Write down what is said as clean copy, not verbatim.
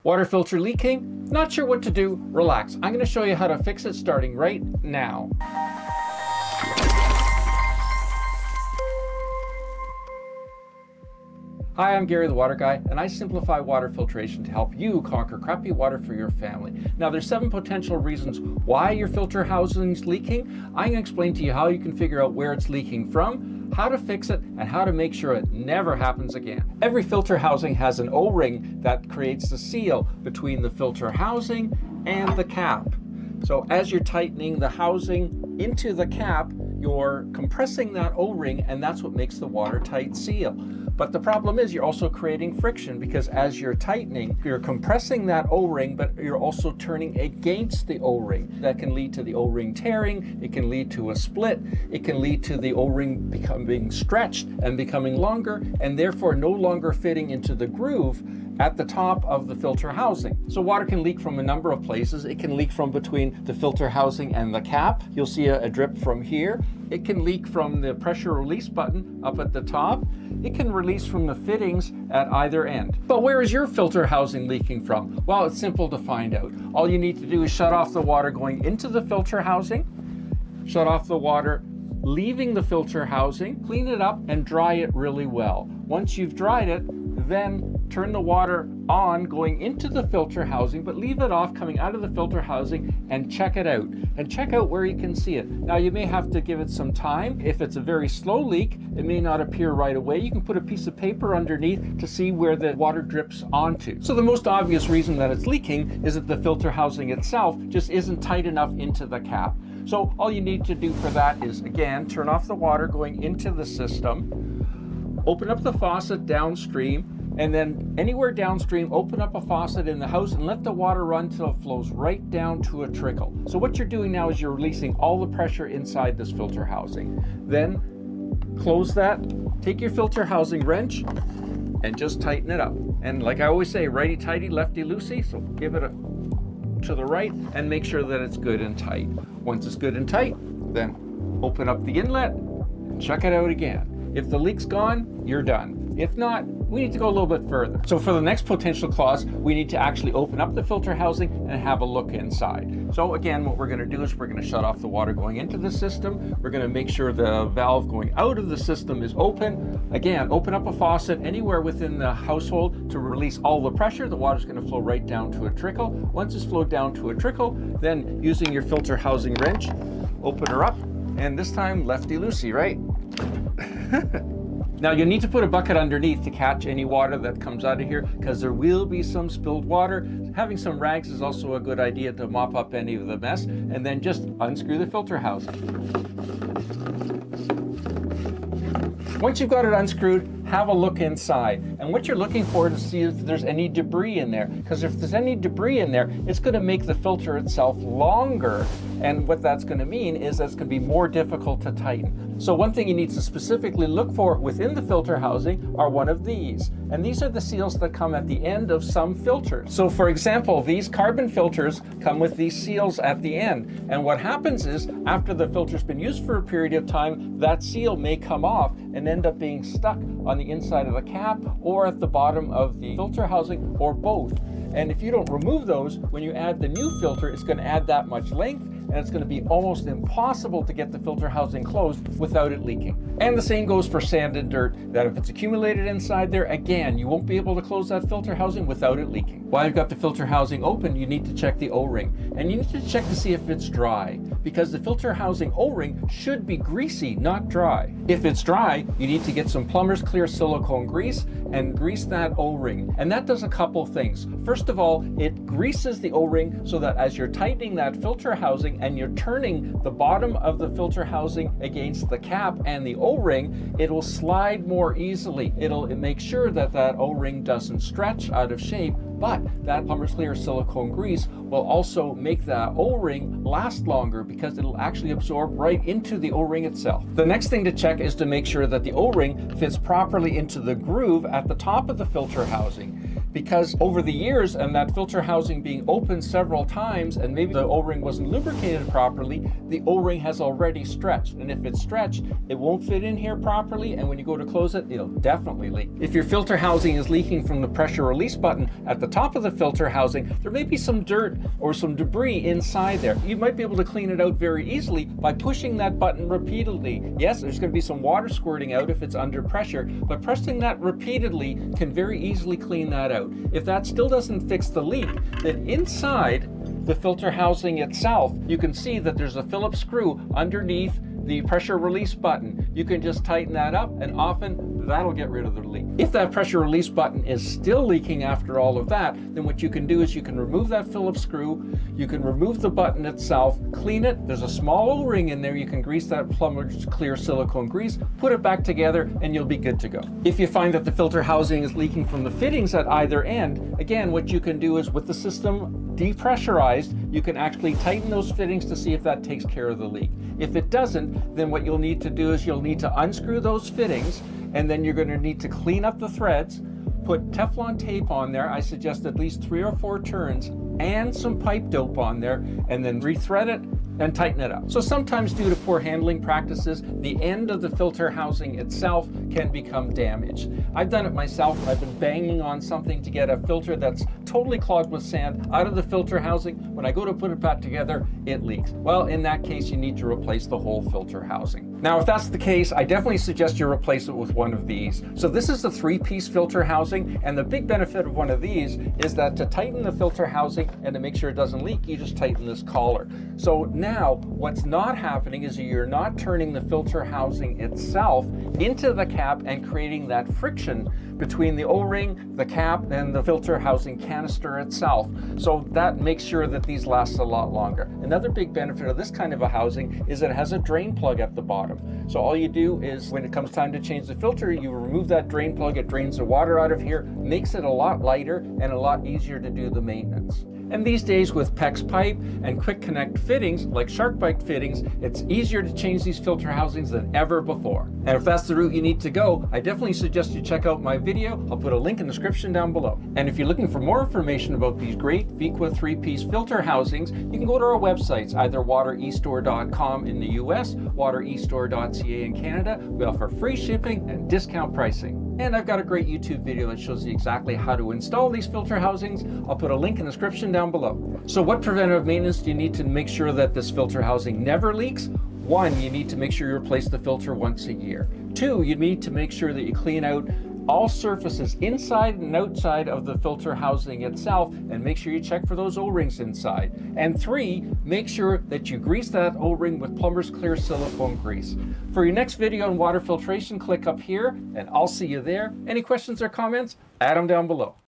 Water filter leaking? Not sure what to do? Relax. I'm going to show you how to fix it starting right now. Hi, I'm Gary the Water Guy, and I simplify water filtration to help you conquer crappy water for your family. Now, there's 7 potential reasons why your filter housing's leaking. I'm going to explain to you how you can figure out where it's leaking from, how to fix it, and how to make sure it never happens again. Every filter housing has an O-ring that creates the seal between the filter housing and the cap. So as you're tightening the housing into the cap, you're compressing that O-ring, and that's what makes the watertight seal. But the problem is you're also creating friction, because as you're tightening, you're compressing that O-ring, but you're also turning against the O-ring. That can lead to the O-ring tearing, it can lead to a split, it can lead to the O-ring becoming stretched and becoming longer, and therefore no longer fitting into the groove at the top of the filter housing. So water can leak from a number of places. It can leak from between the filter housing and the cap. You'll see a drip from here. It can leak from the pressure release button up at the top. It can release from the fittings at either end. But where is your filter housing leaking from? Well, it's simple to find out. All you need to do is shut off the water going into the filter housing, shut off the water leaving the filter housing, clean it up, and dry it really well. Once you've dried it, then turn the water on going into the filter housing, but leave it off coming out of the filter housing, and check it out. And check out where you can see it. Now, you may have to give it some time. If it's a very slow leak, it may not appear right away. You can put a piece of paper underneath to see where the water drips onto. So the most obvious reason that it's leaking is that the filter housing itself just isn't tight enough into the cap. So all you need to do for that is, again, turn off the water going into the system, open up the faucet downstream, and then anywhere downstream, open up a faucet in the house and let the water run until it flows right down to a trickle. So what you're doing now is you're releasing all the pressure inside this filter housing. Then close that, take your filter housing wrench, and just tighten it up. And like I always say, righty-tighty, lefty-loosey, so give it to the right and make sure that it's good and tight. Once it's good and tight, then open up the inlet and check it out again. If the leak's gone, you're done. If not, we need to go a little bit further. So for the next potential cause, we need to actually open up the filter housing and have a look inside. So again, what we're going to do is we're going to shut off the water going into the system. We're going to make sure the valve going out of the system is open. Again, open up a faucet anywhere within the household to release all the pressure. The water's going to flow right down to a trickle. Once it's flowed down to a trickle, then using your filter housing wrench, open her up, and this time lefty-loosey, right? Now, you need to put a bucket underneath to catch any water that comes out of here, because there will be some spilled water. Having some rags is also a good idea to mop up any of the mess, and then just unscrew the filter housing. Once you've got it unscrewed, have a look inside. And what you're looking for is to see if there's any debris in there. Because if there's any debris in there, it's going to make the filter itself longer. And what that's going to mean is that it's going to be more difficult to tighten. So one thing you need to specifically look for within the filter housing are one of these. And these are the seals that come at the end of some filters. So for example, these carbon filters come with these seals at the end. And what happens is, after the filter's been used for a period of time, that seal may come off and end up being stuck on the inside of the cap or at the bottom of the filter housing, or both. And if you don't remove those, when you add the new filter, it's going to add that much length, and it's going to be almost impossible to get the filter housing closed without it leaking. And the same goes for sand and dirt, that if it's accumulated inside there, again, you won't be able to close that filter housing without it leaking. While you've got the filter housing open, you need to check the O-ring, and you need to check to see if it's dry, because the filter housing O-ring should be greasy, not dry. If it's dry, you need to get some plumber's clear silicone grease and grease that O-ring. And that does a couple things. First of all, it greases the O-ring so that as you're tightening that filter housing and you're turning the bottom of the filter housing against the cap and the O-ring, it will slide more easily. It'll make sure that that O-ring doesn't stretch out of shape, but that plumber's clear silicone grease will also make that O-ring last longer, because it'll actually absorb right into the O-ring itself. The next thing to check is to make sure that the O-ring fits properly into the groove at the top of the filter housing. because over the years and that filter housing being opened several times and maybe the O-ring wasn't lubricated properly, the O-ring has already stretched. And if it's stretched, it won't fit in here properly, and when you go to close it, it'll definitely leak. If your filter housing is leaking from the pressure release button at the top of the filter housing, there may be some dirt or some debris inside there. You might be able to clean it out very easily by pushing that button repeatedly. Yes, there's going to be some water squirting out if it's under pressure, but pressing that repeatedly can very easily clean that out. If that still doesn't fix the leak, then inside the filter housing itself, you can see that there's a Phillips screw underneath the pressure release button. You can just tighten that up, and often that'll get rid of the leak. If that pressure release button is still leaking after all of that, then what you can do is you can remove that Phillips screw, you can remove the button itself, clean it. There's a small O-ring in there. You can grease that plumber's clear silicone grease, put it back together, and you'll be good to go. If you find that the filter housing is leaking from the fittings at either end, again, what you can do is with the system depressurized, you can actually tighten those fittings to see if that takes care of the leak. If it doesn't, then what you'll need to do is you'll need to unscrew those fittings, and then you're going to need to clean up the threads, put Teflon tape on there. I suggest at least 3 or 4 turns, and some pipe dope on there, and then rethread it and tighten it up. So sometimes due to poor handling practices, the end of the filter housing itself can become damaged. I've done it myself. I've been banging on something to get a filter that's totally clogged with sand out of the filter housing. When I go to put it back together, it leaks. Well, in that case, you need to replace the whole filter housing. Now, if that's the case, I definitely suggest you replace it with one of these. So this is the 3-piece filter housing, and the big benefit of one of these is that to tighten the filter housing and to make sure it doesn't leak, you just tighten this collar. So now what's not happening is you're not turning the filter housing itself into the cap and creating that friction between the O-ring, the cap, and the filter housing canister itself. So that makes sure that these last a lot longer. Another big benefit of this kind of a housing is it has a drain plug at the bottom. So all you do is when it comes time to change the filter, you remove that drain plug, it drains the water out of here, makes it a lot lighter and a lot easier to do the maintenance. And these days with PEX pipe and quick connect fittings like SharkBite fittings, it's easier to change these filter housings than ever before. And if that's the route you need to go, I definitely suggest you check out my video. I'll put a link in the description down below. And if you're looking for more information about these great Viqua 3-piece filter housings, you can go to our websites, either waterestore.com in the US, waterestore.ca in Canada. We offer free shipping and discount pricing. And I've got a great YouTube video that shows you exactly how to install these filter housings. I'll put a link in the description down below. So what preventative maintenance do you need to make sure that this filter housing never leaks? 1, you need to make sure you replace the filter once a year. 2, you need to make sure that you clean out all surfaces inside and outside of the filter housing itself, and make sure you check for those O-rings inside. And 3, make sure that you grease that O-ring with plumber's clear silicone grease. For your next video on water filtration, click up here and I'll see you there. Any questions or comments? Add them down below.